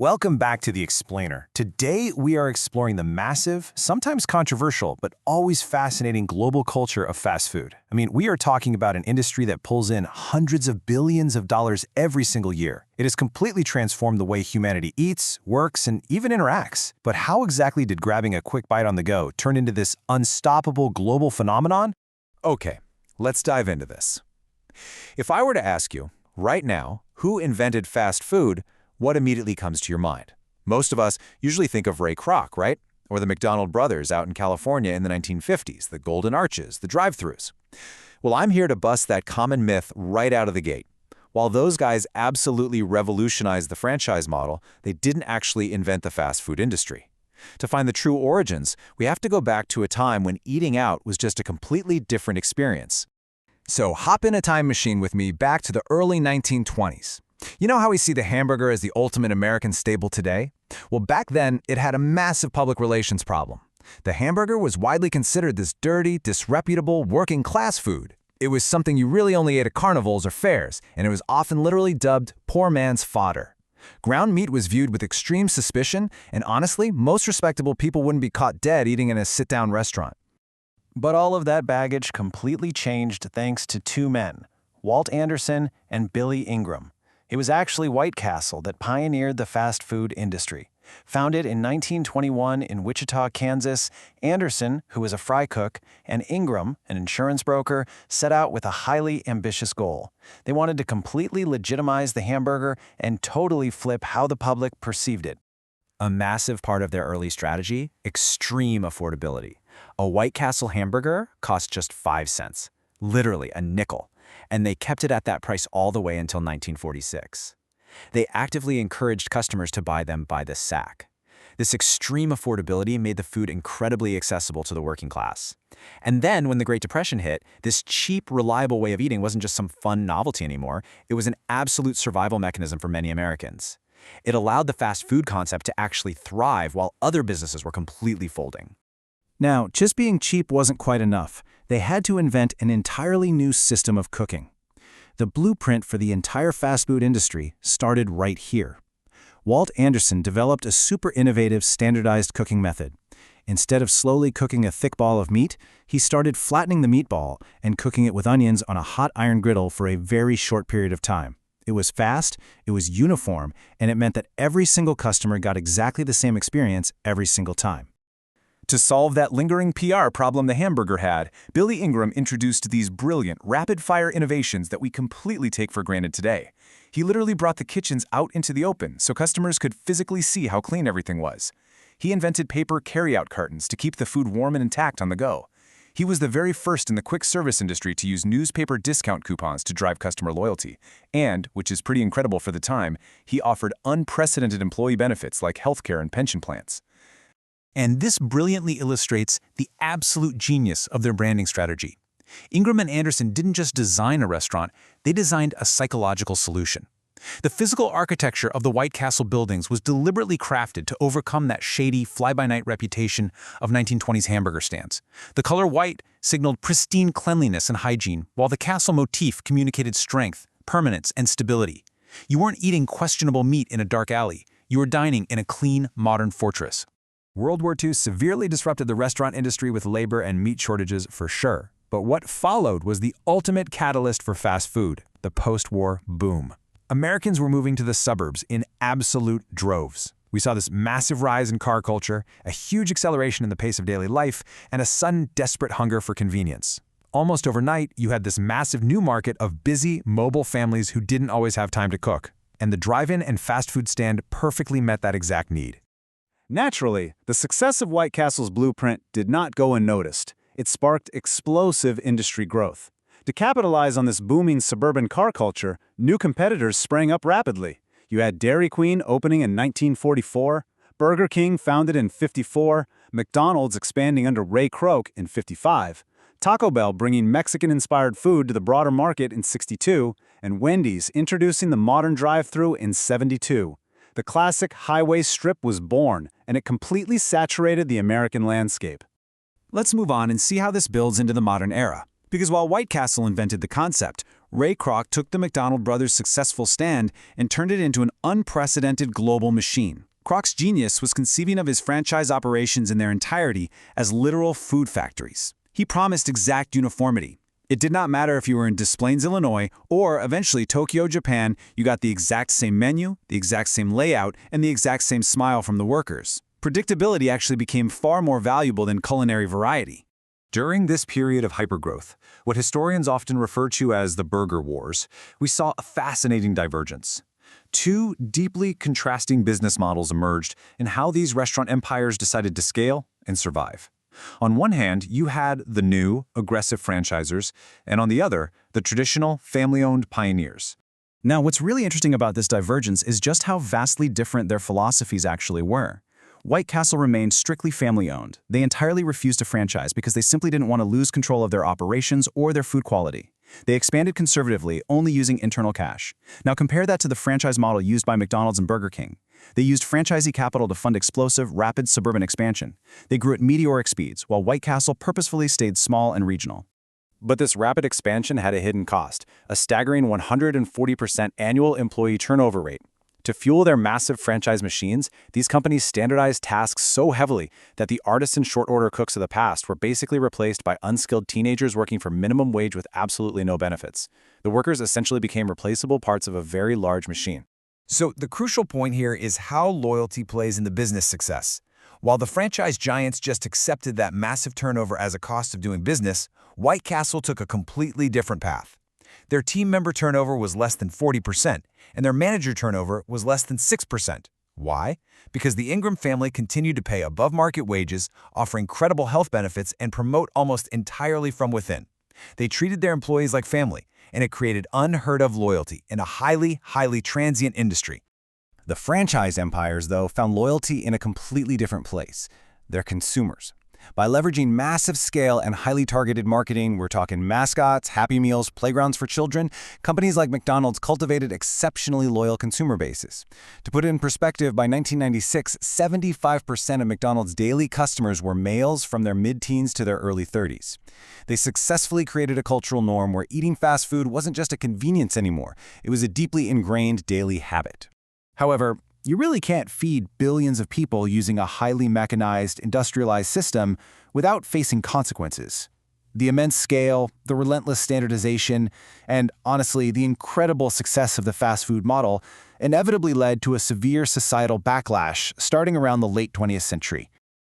Welcome back to The Explainer. Today, we are exploring the massive, sometimes controversial, but always fascinating global culture of fast food. We are talking about an industry that pulls in hundreds of billions of dollars every single year. It has completely transformed the way humanity eats, works, and even interacts. But how exactly did grabbing a quick bite on the go turn into this unstoppable global phenomenon? Okay, let's dive into this. If I were to ask you, right now, who invented fast food, what immediately comes to your mind? Most of us usually think of Ray Kroc, right? Or the McDonald brothers out in California in the 1950s, the Golden Arches, the drive-thrus. Well, I'm here to bust that common myth right out of the gate. While those guys absolutely revolutionized the franchise model, they didn't actually invent the fast food industry. To find the true origins, we have to go back to a time when eating out was just a completely different experience. So hop in a time machine with me back to the early 1920s. You know how we see the hamburger as the ultimate American staple today? Well, back then, it had a massive public relations problem. The hamburger was widely considered this dirty, disreputable, working-class food. It was something you really only ate at carnivals or fairs, and it was often literally dubbed poor man's fodder. Ground meat was viewed with extreme suspicion, and honestly, most respectable people wouldn't be caught dead eating in a sit-down restaurant. But all of that baggage completely changed thanks to two men, Walt Anderson and Billy Ingram. It was actually White Castle that pioneered the fast food industry. Founded in 1921 in Wichita, Kansas, Anderson, who was a fry cook, and Ingram, an insurance broker, set out with a highly ambitious goal. They wanted to completely legitimize the hamburger and totally flip how the public perceived it. A massive part of their early strategy: extreme affordability. A White Castle hamburger cost just 5 cents, literally a nickel. And they kept it at that price all the way until 1946. They actively encouraged customers to buy them by the sack. This extreme affordability made the food incredibly accessible to the working class. And then, when the Great Depression hit, this cheap, reliable way of eating wasn't just some fun novelty anymore. It was an absolute survival mechanism for many Americans. It allowed the fast food concept to actually thrive while other businesses were completely folding. Now, just being cheap wasn't quite enough. They had to invent an entirely new system of cooking. The blueprint for the entire fast food industry started right here. Walt Anderson developed a super innovative standardized cooking method. Instead of slowly cooking a thick ball of meat, he started flattening the meatball and cooking it with onions on a hot iron griddle for a very short period of time. It was fast, it was uniform, and it meant that every single customer got exactly the same experience every single time. To solve that lingering PR problem the hamburger had, Billy Ingram introduced these brilliant, rapid-fire innovations that we completely take for granted today. He literally brought the kitchens out into the open so customers could physically see how clean everything was. He invented paper carry-out cartons to keep the food warm and intact on the go. He was the very first in the quick service industry to use newspaper discount coupons to drive customer loyalty. And, which is pretty incredible for the time, he offered unprecedented employee benefits like healthcare and pension plans. And this brilliantly illustrates the absolute genius of their branding strategy. Ingram and Anderson didn't just design a restaurant, they designed a psychological solution. The physical architecture of the White Castle buildings was deliberately crafted to overcome that shady, fly-by-night reputation of 1920s hamburger stands. The color white signaled pristine cleanliness and hygiene, while the castle motif communicated strength, permanence, and stability. You weren't eating questionable meat in a dark alley. You were dining in a clean, modern fortress. World War II severely disrupted the restaurant industry with labor and meat shortages for sure. But what followed was the ultimate catalyst for fast food: the post-war boom. Americans were moving to the suburbs in absolute droves. We saw this massive rise in car culture, a huge acceleration in the pace of daily life, and a sudden desperate hunger for convenience. Almost overnight, you had this massive new market of busy, mobile families who didn't always have time to cook. And the drive-in and fast food stand perfectly met that exact need. Naturally, the success of White Castle's blueprint did not go unnoticed. It sparked explosive industry growth. To capitalize on this booming suburban car culture, new competitors sprang up rapidly. You had Dairy Queen opening in 1944, Burger King founded in 54, McDonald's expanding under Ray Kroc in 55, Taco Bell bringing Mexican-inspired food to the broader market in 62, and Wendy's introducing the modern drive-thru in 72. The classic highway strip was born, and it completely saturated the American landscape. Let's move on and see how this builds into the modern era. Because while White Castle invented the concept, Ray Kroc took the McDonald brothers' successful stand and turned it into an unprecedented global machine. Kroc's genius was conceiving of his franchise operations in their entirety as literal food factories. He promised exact uniformity. It did not matter if you were in Des Plaines, Illinois, or eventually Tokyo, Japan, you got the exact same menu, the exact same layout, and the exact same smile from the workers. Predictability actually became far more valuable than culinary variety. During this period of hypergrowth, what historians often refer to as the Burger Wars, we saw a fascinating divergence. Two deeply contrasting business models emerged in how these restaurant empires decided to scale and survive. On one hand, you had the new, aggressive franchisors, and on the other, the traditional, family-owned pioneers. Now, what's really interesting about this divergence is just how vastly different their philosophies actually were. White Castle remained strictly family-owned. They entirely refused to franchise because they simply didn't want to lose control of their operations or their food quality. They expanded conservatively, only using internal cash. Now compare that to the franchise model used by McDonald's and Burger King. They used franchisee capital to fund explosive, rapid suburban expansion. They grew at meteoric speeds, while White Castle purposefully stayed small and regional. But this rapid expansion had a hidden cost, a staggering 140% annual employee turnover rate. To fuel their massive franchise machines, these companies standardized tasks so heavily that the artisan short-order cooks of the past were basically replaced by unskilled teenagers working for minimum wage with absolutely no benefits. The workers essentially became replaceable parts of a very large machine. So the crucial point here is how loyalty plays in the business success. While the franchise giants just accepted that massive turnover as a cost of doing business, White Castle took a completely different path. Their team member turnover was less than 40%, and their manager turnover was less than 6%. Why? Because the Ingram family continued to pay above-market wages, offer incredible health benefits, and promote almost entirely from within. They treated their employees like family, and it created unheard-of loyalty in a highly transient industry. The franchise empires, though, found loyalty in a completely different place: their consumers. By leveraging massive scale and highly targeted marketing, we're talking mascots, Happy Meals, playgrounds for children, companies like McDonald's cultivated exceptionally loyal consumer bases. To put it in perspective, by 1996, 75% of McDonald's daily customers were males from their mid-teens to their early 30s. They successfully created a cultural norm where eating fast food wasn't just a convenience anymore, it was a deeply ingrained daily habit. However, you really can't feed billions of people using a highly mechanized, industrialized system without facing consequences. The immense scale, the relentless standardization, and honestly, the incredible success of the fast food model inevitably led to a severe societal backlash starting around the late 20th century.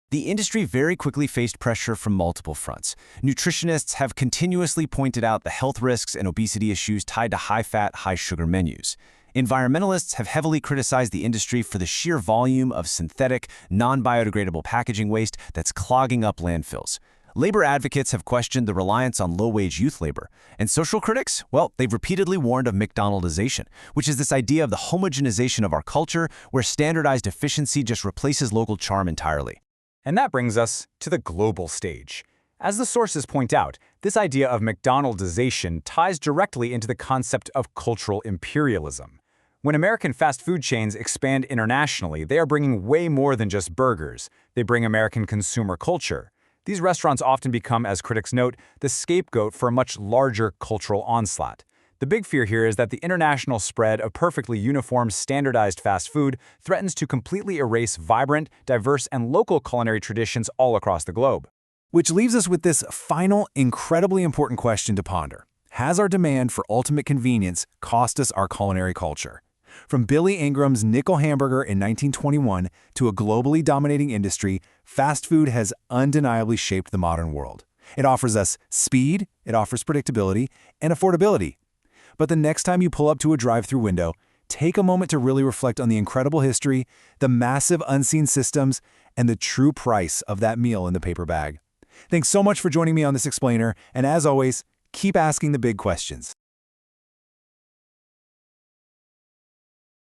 The industry very quickly faced pressure from multiple fronts. Nutritionists have continuously pointed out the health risks and obesity issues tied to high-fat, high-sugar menus. Environmentalists have heavily criticized the industry for the sheer volume of synthetic, non-biodegradable packaging waste that's clogging up landfills. Labor advocates have questioned the reliance on low-wage youth labor. And social critics, well, they've repeatedly warned of McDonaldization, which is this idea of the homogenization of our culture where standardized efficiency just replaces local charm entirely. And that brings us to the global stage. As the sources point out, this idea of McDonaldization ties directly into the concept of cultural imperialism. When American fast food chains expand internationally, they are bringing way more than just burgers. They bring American consumer culture. These restaurants often become, as critics note, the scapegoat for a much larger cultural onslaught. The big fear here is that the international spread of perfectly uniform, standardized fast food threatens to completely erase vibrant, diverse, and local culinary traditions all across the globe. Which leaves us with this final, incredibly important question to ponder. Has our demand for ultimate convenience cost us our culinary culture? From Billy Ingram's nickel hamburger in 1921 to a globally dominating industry, fast food has undeniably shaped the modern world. It offers us speed, it offers predictability, and affordability. But the next time you pull up to a drive-thru window, take a moment to really reflect on the incredible history, the massive unseen systems, and the true price of that meal in the paper bag. Thanks so much for joining me on this explainer, and as always, keep asking the big questions.